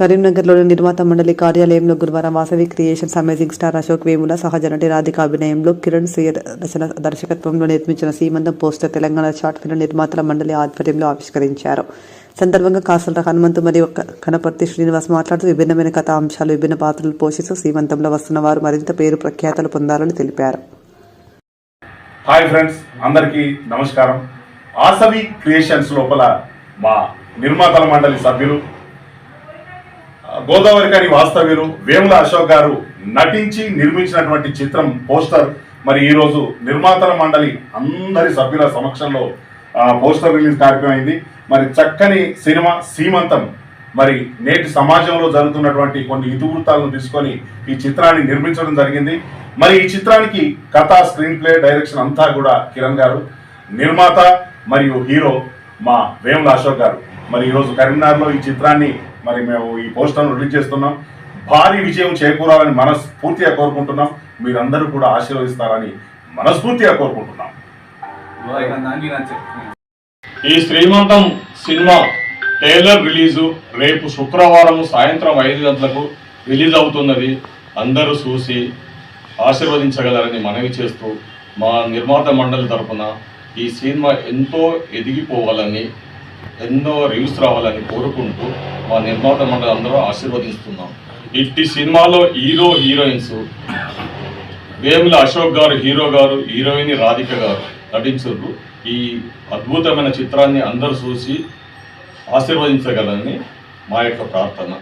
కరీంనగర్లోని నిర్మాత మండలి కార్యాలయంలో గురువారం Vasavi creations amazing star Ashok Vemula సహజ నటి రాధిక అభినయంలో కిరణ్ సయ్యద్ రచన దర్శకత్వంలో నిర్మించిన సీమంతం పోస్టర్ తెలంగాణ షార్ట్ ఫిల్మ్ నిర్మాతల మండలి ఆధ్వర్యంలో ఆవిష్కరించారు. సందర్భంగా కాసల హనుమంతు మరియు కనపర్తి శ్రీనివాస్ మాట్లాడుతూ విభిన్నమైన కథా అంశాలు, విభిన్న పాత్రలు పోషిస్తూ సీమంతంలో వస్తున్న వారు మరింత పేరు ప్రఖ్యాతలు పొందాలని తెలిపారు. హాయ్ ఫ్రెండ్స్, అందరికీ నమస్కారం. వాసవి క్రియేషన్స్ లోపల మా నిర్మాతల మండలి సభ్యులు గోదావరికని వాస్తవ్యులు వేముల అశోక్ గారు నటించి నిర్మించినటువంటి చిత్రం పోస్టర్ మరి ఈరోజు నిర్మాతల మండలి అందరి సభ్యుల సమక్షంలో పోస్టర్ రిలీజ్ కార్యక్రమం అయింది. మరి చక్కని సినిమా సీమంతం మరి నేటి సమాజంలో జరుగుతున్నటువంటి కొన్ని ఇతివృత్తాలను తీసుకొని ఈ చిత్రాన్ని నిర్మించడం జరిగింది. మరి ఈ చిత్రానికి కథ, స్క్రీన్ ప్లే, డైరెక్షన్ అంతా కూడా కిరణ్ గారు, నిర్మాత మరియు హీరో మా వేముల అశోక్ గారు. మరి ఈరోజు కరీంనగర్లో ఈ చిత్రాన్ని మరి మేము ఈ పోస్టర్ను రిలీజ్ చేస్తున్నాం. భారీ విజయం చేకూరాలని మనస్ఫూర్తిగా కోరుకుంటున్నాం. మీరందరూ కూడా ఆశీర్వదిస్తారని మనస్ఫూర్తిగా కోరుకుంటున్నాం. ఈ శ్రీమంతం సినిమా ట్రైలర్ రిలీజు రేపు శుక్రవారం సాయంత్రం 5 గంటలకు రిలీజ్ అవుతున్నది. అందరూ చూసి ఆశీర్వదించగలరని మనవి చేస్తూ మా నిర్మాత మండలి తరఫున ఈ సినిమా ఎంతో ఎదిగిపోవాలని, ఎన్నో రివ్యూస్ రావాలని కోరుకుంటూ మా నిర్మాత మండలి అందరూ ఆశీర్వదిస్తున్నాం. ఇట్టి సినిమాలో హీరోయిన్స్ వేముల అశోక్ గారు హీరో గారు, హీరోయిన్ రాధిక గారు నటించారు. ఈ అద్భుతమైన చిత్రాన్ని అందరూ చూసి ఆశీర్వదించగలని మా యొక్క ప్రార్థన.